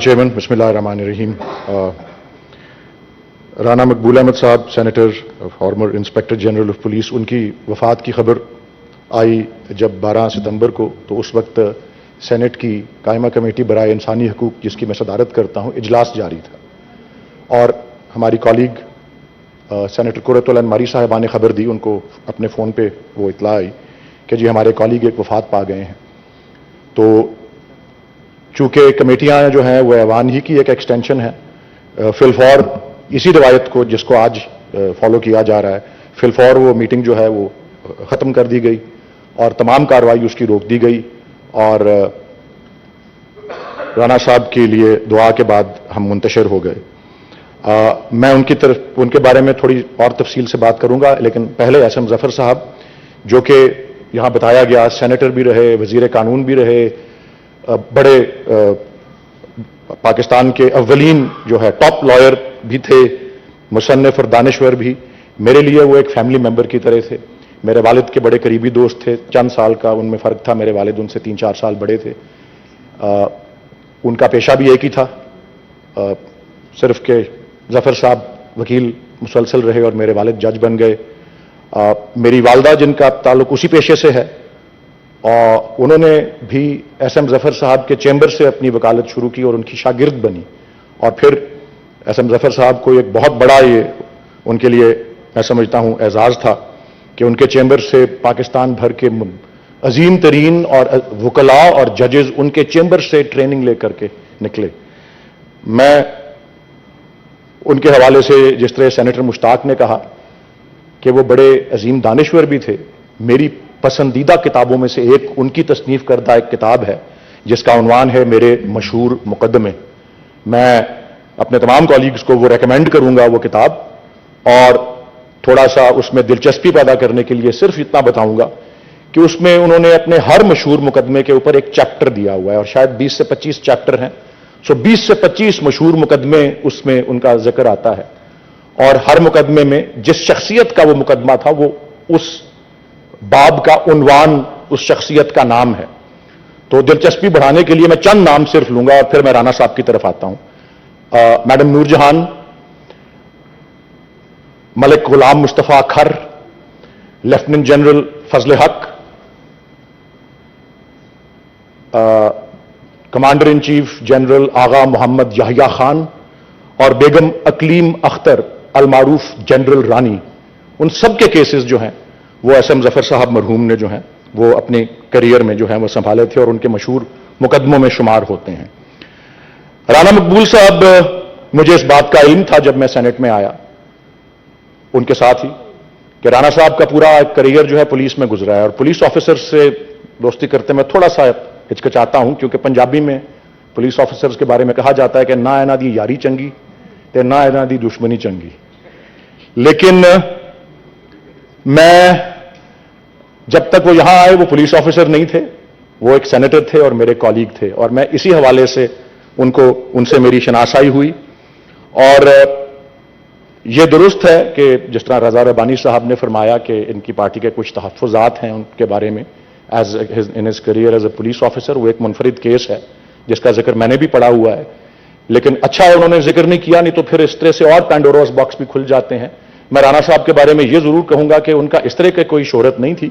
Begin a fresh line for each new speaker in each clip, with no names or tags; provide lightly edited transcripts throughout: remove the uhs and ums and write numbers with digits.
Chairman, بسم اللہ الرحمن الرحیم. رانا مقبول احمد صاحب، senator, former inspector general of police, ان کی وفات کی خبر آئی جب 12 ستمبر کو، تو اس وقت سینٹ کی قائمہ کمیٹی برائے انسانی حقوق، جس کی میں صدارت کرتا ہوں، اجلاس جاری تھا. اور ہماری کالیگ سینیٹر قرۃ العین صاحبہ نے خبر دی، ان کو اپنے فون پہ وہ اطلاع آئی کہ جی ہمارے کالیگ ایک وفات پا گئے ہیں. تو چونکہ کمیٹیاں جو ہیں وہ ایوان ہی کی ایک ایکسٹینشن ہے، فی الفور اسی روایت کو جس کو آج فالو کیا جا رہا ہے، فی الفور وہ میٹنگ جو ہے وہ ختم کر دی گئی اور تمام کارروائی اس کی روک دی گئی. اور رانا صاحب کے لیے دعا کے بعد ہم منتشر ہو گئے. میں ان کے بارے میں تھوڑی اور تفصیل سے بات کروں گا، لیکن پہلے احسن ظفر صاحب، جو کہ یہاں بتایا گیا سینیٹر بھی رہے، وزیر قانون بھی رہے، بڑے پاکستان کے اولین جو ہے ٹاپ لائر بھی تھے، مصنف اور دانشور بھی. میرے لیے وہ ایک فیملی ممبر کی طرح تھے. میرے والد کے بڑے قریبی دوست تھے. چند سال کا ان میں فرق تھا، میرے والد ان سے 3-4 سال بڑے تھے. ان کا پیشہ بھی ایک ہی تھا، صرف کہ ظفر صاحب وکیل مسلسل رہے اور میرے والد جج بن گئے. میری والدہ جن کا تعلق اسی پیشے سے ہے، اور انہوں نے بھی ایس ایم ظفر صاحب کے چیمبر سے اپنی وکالت شروع کی اور ان کی شاگرد بنی. اور پھر ایس ایم ظفر صاحب کو ایک بہت بڑا یہ ان کے لیے میں سمجھتا ہوں اعزاز تھا کہ ان کے چیمبر سے پاکستان بھر کے عظیم ترین اور وکلاء اور ججز ان کے چیمبر سے ٹریننگ لے کر کے نکلے. میں ان کے حوالے سے جس طرح سینیٹر مشتاق نے کہا کہ وہ بڑے عظیم دانشور بھی تھے، میری پسندیدہ کتابوں میں سے ایک ان کی تصنیف کردہ ایک کتاب ہے جس کا عنوان ہے میرے مشہور مقدمے. میں اپنے تمام کالیگز کو وہ ریکمینڈ کروں گا وہ کتاب، اور تھوڑا سا اس میں دلچسپی پیدا کرنے کے لیے صرف اتنا بتاؤں گا کہ اس میں انہوں نے اپنے ہر مشہور مقدمے کے اوپر ایک چیپٹر دیا ہوا ہے، اور شاید 20 سے 25 چیپٹر ہیں. 20 سے 25 مشہور مقدمے اس میں ان کا ذکر آتا ہے، اور ہر مقدمے میں جس شخصیت کا وہ مقدمہ تھا وہ اس باب کا عنوان اس شخصیت کا نام ہے. تو دلچسپی بڑھانے کے لیے میں چند نام صرف لوں گا اور پھر میں رانا صاحب کی طرف آتا ہوں. میڈم نور جہان، ملک غلام مصطفیٰ کھر، لیفٹیننٹ جنرل فضل حق، commander in chief general Agha Muhammad Yahya Khan, اور بیگم اقلیم اختر المعروف جنرل رانی. ان سب کے کیسز جو ہیں وہ ایس ایم ظفر صاحب مرحوم نے جو ہیں وہ اپنے کیریئر میں جو ہیں وہ سنبھالے تھے اور ان کے مشہور مقدموں میں شمار ہوتے ہیں. رانا مقبول صاحب، مجھے اس بات کا علم تھا جب میں سینٹ میں آیا ان کے ساتھ ہی کہ رانا صاحب کا پورا کیریئر جو ہے پولیس میں گزرا ہے، اور پولیس آفیسر سے دوستی کرتے میں تھوڑا سا ہچکچاتا ہوں، کیونکہ پنجابی میں پولیس آفیسرز کے بارے میں کہا جاتا ہے کہ نہ اینا دی یاری چنگی تے نہ اینا دی دشمنی چنگی. لیکن میں جب تک وہ یہاں آئے وہ پولیس آفیسر نہیں تھے، وہ ایک سینیٹر تھے اور میرے کالیگ تھے، اور میں اسی حوالے سے ان سے میری شناسائی ہوئی. اور یہ درست ہے کہ جس طرح رضا ربانی صاحب نے فرمایا کہ ان کی پارٹی کے کچھ تحفظات ہیں ان کے بارے میں in his career as a police officer. وہ ایک منفرد کیس ہے جس کا ذکر میں نے بھی پڑھا ہوا ہے، لیکن اچھا ہے انہوں نے ذکر نہیں کیا، نہیں تو پھر اس طرح سے اور پینڈوراز باکس بھی کھل جاتے ہیں. میں رانا صاحب کے بارے میں یہ ضرور کہوں گا کہ ان کا اس طرح کی کوئی شہرت نہیں تھی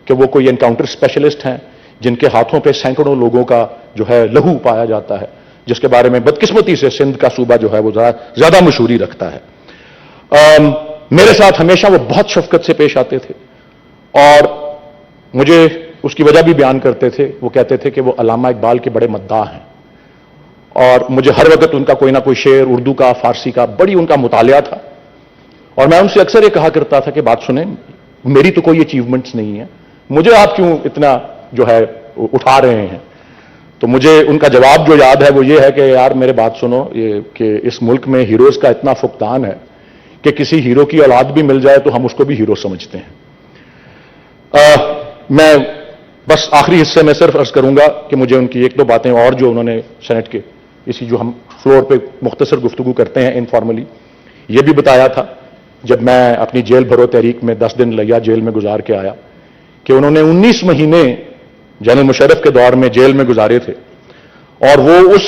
کہ وہ کوئی انکاؤنٹر اسپیشلسٹ ہیں جن کے ہاتھوں پہ سینکڑوں لوگوں کا جو ہے لہو پایا جاتا ہے، جس کے بارے میں بدقسمتی سے سندھ کا صوبہ جو ہے وہ زیادہ مشہوری رکھتا ہے. میرے ساتھ ہمیشہ وہ بہت شفقت سے پیش آتے تھے، اور مجھے اس کی وجہ بھی بیان کرتے تھے. وہ کہتے تھے کہ وہ علامہ اقبال کے بڑے مداح ہیں، اور مجھے ہر وقت ان کا کوئی نہ کوئی شعر اردو کا فارسی کا بڑی ان کا مطالعہ تھا. اور میں ان سے اکثر یہ کہا کرتا تھا کہ بات سنیں، میری تو کوئی اچیومنٹس نہیں ہے، مجھے آپ کیوں اتنا جو ہے اٹھا رہے ہیں. تو مجھے ان کا جواب جو یاد ہے وہ یہ ہے کہ یار میرے بات سنو، یہ کہ اس ملک میں ہیروز کا اتنا فقدان ہے کہ کسی ہیرو کی اولاد بھی مل جائے تو ہم اس کو بھی ہیرو سمجھتے ہیں. میں بس آخری حصے میں صرف عرض کروں گا کہ مجھے ان کی ایک دو باتیں اور جو انہوں نے سینٹ کے اسی جو ہم فلور پہ مختصر گفتگو کرتے ہیں انفارملی، یہ بھی بتایا تھا جب میں اپنی جیل بھرو تحریک میں 10 دن لیا جیل میں گزار کے آیا کہ انہوں نے 19 مہینے جنرل مشرف کے دور میں جیل میں گزارے تھے، اور وہ اس